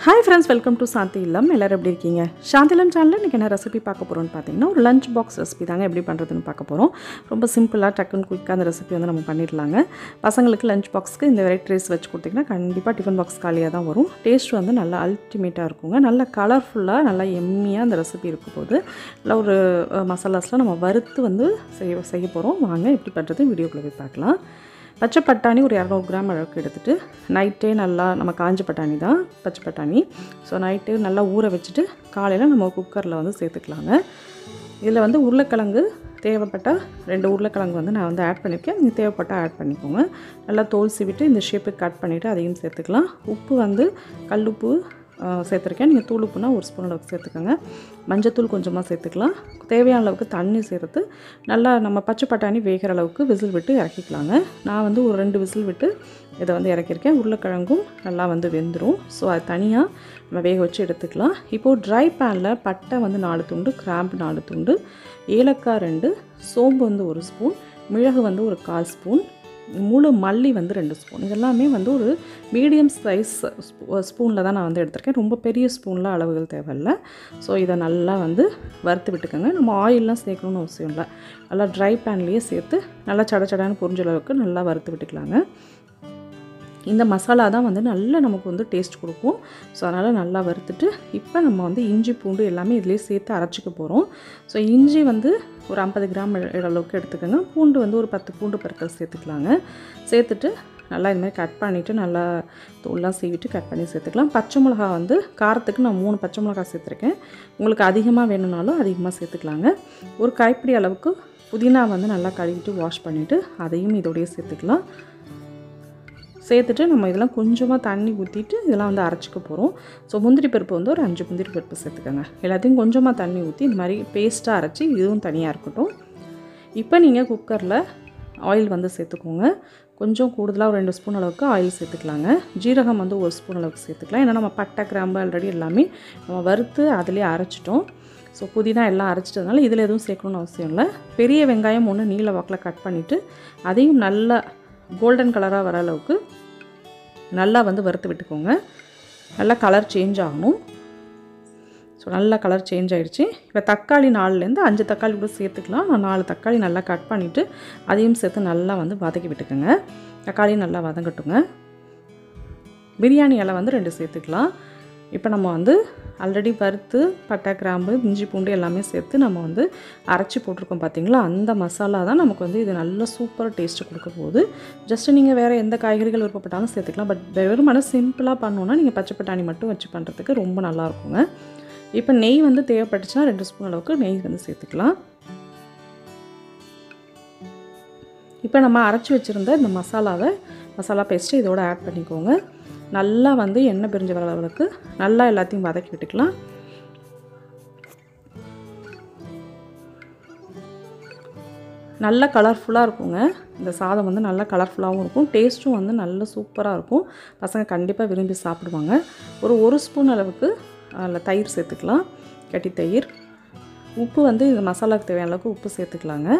Hi friends, welcome to சாந்தி இல்லம். எல்லோரும் எப்படி இருக்கீங்க? சாந்தி இல்லம் சேனலில் இன்றைக்கி என்ன ரெசிபி பார்க்க போகிறோன்னு பார்த்தீங்கன்னா, ஒரு லஞ்ச் பாக்ஸ் ரெசிபி தாங்க. எப்படி பண்ணுறதுன்னு பார்க்க போகிறோம். ரொம்ப சிம்பிளாக டக்குன்னு குயிக்காக அந்த ரெசிபி வந்து நம்ம பண்ணிடலாங்க. பசங்களுக்கு லஞ்ச் பாக்ஸ்க்கு இந்த வெரைட்டி ரைஸ் வச்சு கொடுத்திங்கன்னா கண்டிப்பாக டிஃபன் பாக்ஸ் காலியாக தான் வரும். டேஸ்ட் வந்து நல்லா அல்டிமேட்டாக இருக்குங்க. நல்லா கலர்ஃபுல்லாக நல்லா எம்மியாக அந்த ரெசிபி இருக்கும் போது நல்லா ஒரு மசாலாஸ்லாம் நம்ம வறுத்து வந்து செய்ய போகிறோம். வாங்க எப்படி பண்ணுறது வீடியோக்குள்ளே போய் பார்க்கலாம். பச்சை பட்டாணி ஒரு 200 கிராம் அளவுக்கு எடுத்துகிட்டு நைட்டே நல்லா, நம்ம காஞ்ச பட்டாணி தான் பச்சை பட்டாணி, ஸோ நைட்டு நல்லா ஊற வச்சுட்டு காலையில் நம்ம குக்கரில் வந்து சேர்த்துக்கலாங்க. இதில் வந்து உருளைக்கிழங்கு தேவைப்பட்டால் 2 உருளைக்கிழங்கு வந்து நான் வந்து ஆட் பண்ணியிருக்கேன். நீங்கள் தேவைப்பட்டால் ஆட் பண்ணிக்கோங்க. நல்லா தோல் சீவிட்டு இந்த ஷேப்புக்கு கட் பண்ணிவிட்டு அதையும் சேர்த்துக்கலாம். உப்பு வந்து கல்லுப்பு சேர்த்துருக்கேன். நீங்கள் தூள் உப்புனா 1 ஸ்பூன் அளவுக்கு சேர்த்துக்கோங்க. மஞ்சத்தூள் கொஞ்சமாக சேர்த்துக்கலாம். தேவையான அளவுக்கு தண்ணி சேர்த்து நல்லா நம்ம பச்சை பட்டாணி வேகிற அளவுக்கு விசில் விட்டு இறக்கிக்கலாங்க. நான் வந்து ஒரு 2 விசில் விட்டு இதை வந்து இறக்கியிருக்கேன். உருளைக்கிழங்கும் நல்லா வந்து வெந்துடும். ஸோ அது தனியாக நம்ம வேக வச்சு எடுத்துக்கலாம். இப்போது ட்ரை பேனில் பட்டை வந்து 4 துண்டு, கிராம்பு 4 துண்டு, ஏலக்காய் 2, சோம்பு வந்து 1 ஸ்பூன், மிளகு வந்து ஒரு 1/4 ஸ்பூன், முழு மல்லி வந்து 2 ஸ்பூன். இதெல்லாமே வந்து ஒரு மீடியம் சைஸ் ஸ்பூனில் தான் நான் வந்து எடுத்திருக்கேன். ரொம்ப பெரிய ஸ்பூனில் அளவுகள் தேவையில்லை. ஸோ இதை நல்லா வந்து வறுத்து விட்டுக்கோங்க. நம்ம ஆயிலெலாம் சேர்க்கணுன்னு அவசியம் இல்லை. நல்லா ட்ரை பேன்லேயே சேர்த்து நல்லா சடச்சடான்னு பொரிஞ்ச அளவுக்கு நல்லா வறுத்து விட்டுக்கலாங்க. இந்த மசாலா தான் வந்து நல்லா நமக்கு வந்து டேஸ்ட் கொடுக்கும். ஸோ அதனால் நல்லா வறுத்துட்டு இப்போ நம்ம வந்து இஞ்சி பூண்டு எல்லாமே இதிலே சேர்த்து அரைச்சிக்க போகிறோம். ஸோ இஞ்சி வந்து ஒரு 50 கிராம் அளவுக்கு எடுத்துக்கோங்க. பூண்டு வந்து ஒரு 10 பூண்டு பற்கள் சேர்த்துக்கலாங்க. சேர்த்துட்டு நல்லா இதுமாதிரி கட் பண்ணிவிட்டு நல்லா தோல்லாம் சீவிட்டு கட் பண்ணி சேர்த்துக்கலாம். பச்சை மிளகா வந்து காரத்துக்கு நான் 3 பச்சை மிளகா சேர்த்துருக்கேன். உங்களுக்கு அதிகமாக வேணும்னாலும் அதிகமாக சேர்த்துக்கலாங்க. ஒரு கைப்பிடி அளவுக்கு புதினா வந்து நல்லா கழுவிட்டு வாஷ் பண்ணிவிட்டு அதையும் இதோடையே சேர்த்துக்கலாம். சேர்த்துட்டு நம்ம இதெல்லாம் கொஞ்சமாக தண்ணி ஊற்றிட்டு இதெல்லாம் வந்து அரைச்சிக்க போகிறோம். ஸோ முந்திரி பருப்பு வந்து ஒரு 5 முந்திரி பருப்பு சேர்த்துக்கோங்க. எல்லாத்தையும் கொஞ்சமாக தண்ணி ஊற்றி இந்த மாதிரி பேஸ்ட்டாக அரைச்சி இதுவும் தனியாக இருக்கட்டும். இப்போ நீங்கள் குக்கரில் ஆயில் வந்து சேர்த்துக்கோங்க. கொஞ்சம் கூடுதலாக ஒரு 2 ஸ்பூன் அளவுக்கு ஆயில் சேர்த்துக்கலாங்க. ஜீரகம் வந்து 1 ஸ்பூன் அளவுக்கு சேர்த்துக்கலாம். ஏன்னா நம்ம பட்டை கிராம்பு ஆல்ரெடி எல்லாமே நம்ம வறுத்து அதிலே அரைச்சிட்டோம். ஸோ புதினா எல்லாம் அரைச்சிட்டதுனால இதில் எதுவும் சேர்க்கணுன்னு அவசியம் இல்லை. பெரிய வெங்காயம் ஒன்று நீல வாக்கில் கட் பண்ணிவிட்டு அதையும் நல்லா கோல்டன் கலராக வர அளவுக்கு நல்லா வந்து வறுத்து விட்டுக்கோங்க. நல்லா கலர் சேஞ்ச் ஆகணும். ஸோ நல்லா கலர் சேஞ்ச் ஆகிடுச்சு. இப்போ தக்காளி 4லேருந்து 5 தக்காளி கூட சேர்த்துக்கலாம். நான் 4 தக்காளி நல்லா கட் பண்ணிவிட்டு அதையும் சேர்த்து நல்லா வந்து வதக்கி விட்டுக்கோங்க. தக்காளி நல்லா வதங்கட்டுங்க. பிரியாணி இலை வந்து 2 சேர்த்துக்கலாம். இப்போ நம்ம வந்து ஆல்ரெடி வறுத்து பட்டை கிராம்பு இஞ்சி பூண்டு எல்லாமே சேர்த்து நம்ம வந்து அரைச்சி போட்டிருக்கோம் பார்த்தீங்களா, அந்த மசாலா தான் நமக்கு வந்து இது நல்ல சூப்பர் டேஸ்ட்டு கொடுக்க போகுது. ஜஸ்ட்டு நீங்கள் வேறு எந்த காய்கறிகள் விருப்பப்பட்டாலும் சேர்த்துக்கலாம். பட் வெறுமனே சிம்பிளாக பண்ணோன்னா நீங்கள் பச்சை பட்டாணி மட்டும் வச்சு பண்ணுறதுக்கு ரொம்ப நல்லாயிருக்குங்க. இப்போ நெய் வந்து தேவைப்பட்டுச்சுன்னா 2 ஸ்பூன் அளவுக்கு நெய் வந்து சேர்த்துக்கலாம். இப்போ நம்ம அரைச்சி வச்சுருந்த இந்த மசாலா பேஸ்ட்டு இதோட ஆட் பண்ணிக்கோங்க. நல்லா வந்து எண்ணெய் பிரிஞ்சு வர அளவுக்கு நல்லா எல்லாத்தையும் வதக்கி விட்டுக்கலாம். நல்லா கலர்ஃபுல்லாக இருக்குங்க. இந்த சாதம் வந்து நல்லா கலர்ஃபுல்லாகவும் இருக்கும். டேஸ்ட்டும் வந்து நல்ல சூப்பராக இருக்கும். பசங்க கண்டிப்பாக விரும்பி சாப்பிடுவாங்க. ஒரு ஸ்பூன் அளவுக்கு அதில் தயிர் சேர்த்துக்கலாம், கட்டி தயிர். உப்பு வந்து இந்த மசாலாவுக்கு தேவையான அளவுக்கு உப்பு சேர்த்துக்கலாங்க.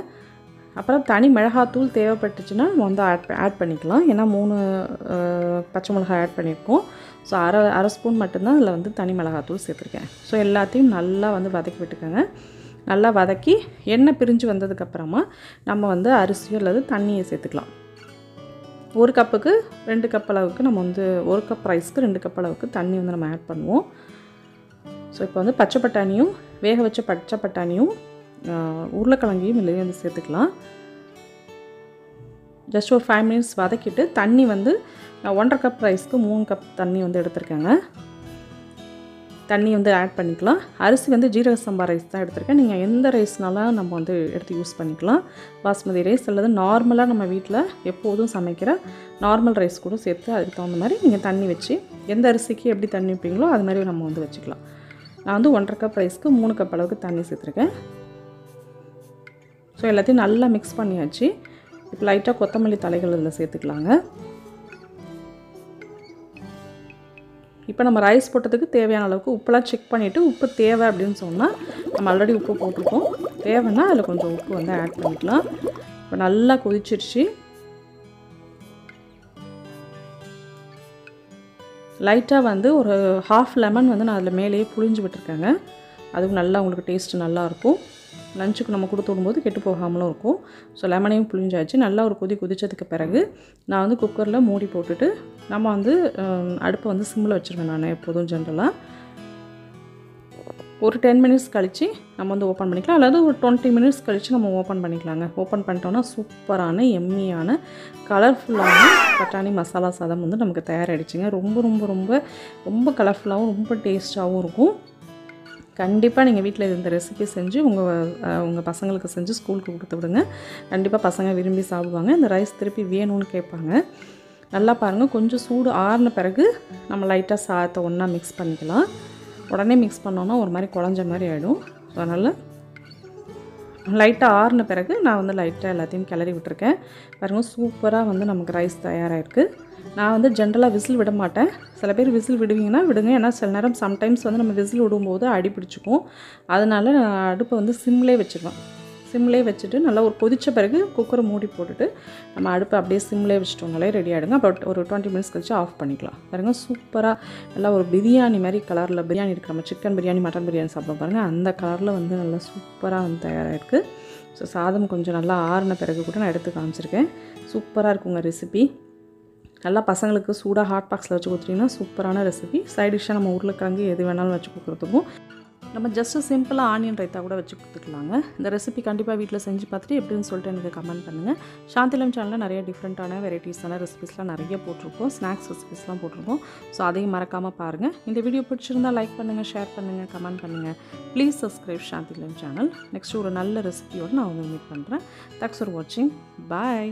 அப்புறம் தனி மிளகாத்தூள் தேவைப்பட்டுச்சுன்னா நம்ம வந்து ஆட் பண்ணிக்கலாம். ஏன்னா 3 பச்சை மிளகாய் ஆட் பண்ணியிருக்கோம். ஸோ அரை ஸ்பூன் மட்டும்தான் அதில் வந்து தனி மிளகாத்தூள் சேர்த்துருக்கேன். ஸோ எல்லாத்தையும் நல்லா வந்து வதக்கி விட்டுக்கோங்க. நல்லா வதக்கி எண்ணெய் பிரிஞ்சு வந்ததுக்கப்புறமா நம்ம வந்து அரிசியோ அல்லது தண்ணியை சேர்த்துக்கலாம். 1 கப்புக்கு 2 கப் அளவுக்கு நம்ம வந்து 1 கப் ரைஸ்க்கு 2 கப் அளவுக்கு தண்ணி வந்து நம்ம ஆட் பண்ணுவோம். ஸோ இப்போ வந்து பச்சை பட்டாணியும் வேக வச்ச பச்சை பட்டாணியும் உருளைக்கிழங்கையும் இல்லையே வந்து சேர்த்துக்கலாம். ஜஸ்ட் ஒரு 5 மினிட்ஸ் வதக்கிட்டு தண்ணி வந்து நான் 1.5 கப் ரைஸ்க்கு 3 கப் தண்ணி வந்து எடுத்துருக்கேங்க. தண்ணி வந்து ஆட் பண்ணிக்கலாம். அரிசி வந்து ஜீரக சம்பா ரைஸ் தான் எடுத்திருக்கேன். நீங்கள் எந்த ரைஸ்னாலும் நம்ம வந்து எடுத்து யூஸ் பண்ணிக்கலாம். பாஸ்மதி ரைஸ் அல்லது நார்மலாக நம்ம வீட்டில் எப்போதும் சமைக்கிற நார்மல் ரைஸ் கூட சேர்த்து அதுக்கு தகுந்த மாதிரி நீங்கள் தண்ணி வச்சு எந்த அரிசிக்கு எப்படி தண்ணி வைப்பீங்களோ அது மாதிரி நம்ம வந்து வச்சுக்கலாம். நான் வந்து 1.5 கப் ரைஸ்க்கு 3 கப் அளவுக்கு தண்ணி சேர்த்துருக்கேன். ஸோ எல்லாத்தையும் நல்லா மிக்ஸ் பண்ணியாச்சு. இப்போ லைட்டாக கொத்தமல்லி தலைகள் இதில் சேர்த்துக்கலாங்க. இப்போ நம்ம ரைஸ் போட்டதுக்கு தேவையான அளவுக்கு உப்பெல்லாம் செக் பண்ணிவிட்டு உப்பு தேவை அப்படின்னு சொன்னால் நம்ம ஆல்ரெடி உப்பு போட்டிருக்கோம். தேவைன்னா அதில் கொஞ்சம் உப்பு வந்து ஆட் பண்ணிக்கலாம். இப்போ நல்லா கொதிச்சிருச்சு. லைட்டாக வந்து ஒரு ஹாஃப் லெமன் வந்து நான் அதில் மேலேயே புழிஞ்சு விட்டுருக்கேங்க. அதுவும் நல்லா உங்களுக்கு டேஸ்ட்டு நல்லாயிருக்கும். லஞ்சுக்கு நம்ம கொடுத்து விடும்போது கெட்டு போகாமலும் இருக்கும். ஸோ லெமனையும் புழிஞ்சாச்சு. நல்லா ஒரு கொதிச்சதுக்கு பிறகு நான் வந்து குக்கரில் மூடி போட்டுட்டு நம்ம வந்து அடுப்பை வந்து சிம்மில் வச்சுருவேன் நான் எப்போதும் ஜென்ரலாக. ஒரு 10 மினிட்ஸ் கழித்து நம்ம வந்து ஓப்பன் பண்ணிக்கலாம், அல்லது ஒரு 20 மினிட்ஸ் கழித்து நம்ம ஓப்பன் பண்ணிக்கலாங்க. ஓப்பன் பண்ணிட்டோன்னா சூப்பரான எம்மியான கலர்ஃபுல்லான பட்டாணி மசாலா சாதம் வந்து நமக்கு தயாராகிடுச்சுங்க. ரொம்ப ரொம்ப ரொம்ப ரொம்ப கலர்ஃபுல்லாகவும் ரொம்ப டேஸ்ட்டாகவும் இருக்கும். கண்டிப்பாக நீங்கள் வீட்டில் இந்த ரெசிபி செஞ்சு உங்கள் பசங்களுக்கு செஞ்சு ஸ்கூலுக்கு கொடுத்து விடுங்க. கண்டிப்பாக பசங்க விரும்பி சாப்பிடுவாங்க. இந்த ரைஸ் திருப்பி வேணும்னு கேட்பாங்க. நல்லா பாருங்கள், கொஞ்சம் சூடு ஆறின பிறகு நம்ம லைட்டாக சாதத்தை ஒன்றா மிக்ஸ் பண்ணிக்கலாம். உடனே மிக்ஸ் பண்ணோன்னா ஒரு மாதிரி குழஞ்ச மாதிரி ஆகிடும். ஸோ அதனால் லைட்டாக ஆறின பிறகு நான் வந்து லைட்டாக எல்லாத்தையும் கிளறி விட்டுருக்கேன். பாருங்கள், சூப்பராக வந்து நமக்கு ரைஸ் தயாராகிருக்கு. நான் வந்து ஜென்ரலாக விசில் விட மாட்டேன். சில பேர் விசில் விடுவீங்கன்னா விடுங்க. ஏன்னா சில நேரம் சம்டைம்ஸ் வந்து நம்ம விசில் விடும்போது அடி பிடிச்சிக்கும். அதனால் நான் அடுப்பை வந்து சிம்லேயே வச்சுருவேன். சிம்லேயே வச்சுட்டு நல்லா ஒரு கொதித்த பிறகு குக்கரை மூடி போட்டுட்டு நம்ம அடுப்பை அப்படியே சிம்லேயே வச்சுட்டோங்களே ரெடி ஆகிடுங்க. அப்புறம் ஒரு 20 மினிட்ஸ் கழிச்சு ஆஃப் பண்ணிக்கலாம். பாருங்கள், சூப்பராக நல்லா ஒரு பிரியாணி மாதிரி கலரில் பிரியாணி இருக்குது. நம்ம சிக்கன் பிரியாணி மட்டன் பிரியாணி சாப்பிடுவோம் பாருங்கள், அந்த கலரில் வந்து நல்லா சூப்பராக வந்து தயாராகிருக்கு. ஸோ சாதம் கொஞ்சம் நல்லா ஆறின பிறகு கூட நான் எடுத்து காமிச்சிருக்கேன். சூப்பராக இருக்குங்க ரெசிபி. நல்லா பசங்களுக்கு சூடாக ஹாட் பாக்ஸில் வச்சு கொடுத்துட்டிங்கன்னா சூப்பரான ரெசிபி. சைட் டிஷ்ஷாக நம்ம உருளைக்கிழங்கு எது வேணாலும் வச்சு கொடுக்குறதுக்கும் நம்ம ஜஸ்ட்டு சிம்பிளாக ஆனியன் ரைத்தா கூட வச்சு கொடுத்துக்கலாங்க. இந்த ரெசிபி கண்டிப்பாக வீட்டில் செஞ்சு பார்த்துட்டு எப்படின்னு சொல்லிட்டு எனக்கு கமெண்ட் பண்ணுங்கள். சாந்திலம் சேனலில் நிறைய டிஃப்ரெண்ட்டான வெரைட்டிஸான ரெசிபிஸ்லாம் நிறைய போட்டிருக்கோம். ஸ்நாக்ஸ் ரெசிபிஸ்லாம் போட்டிருக்கோம். ஸோ அதையும் மறக்காமல் பாருங்கள். இந்த வீடியோ பிடிச்சிருந்தால் லைக் பண்ணுங்கள், ஷேர் பண்ணுங்கள், கமெண்ட் பண்ணுங்கள். Please subscribe Santhilam channel. Next ஒரு நல்ல ரெசிபியோடு நான் மீட் பண்ணுறேன். தேங்க்ஸ் ஃபார் வாட்சிங். பாய்.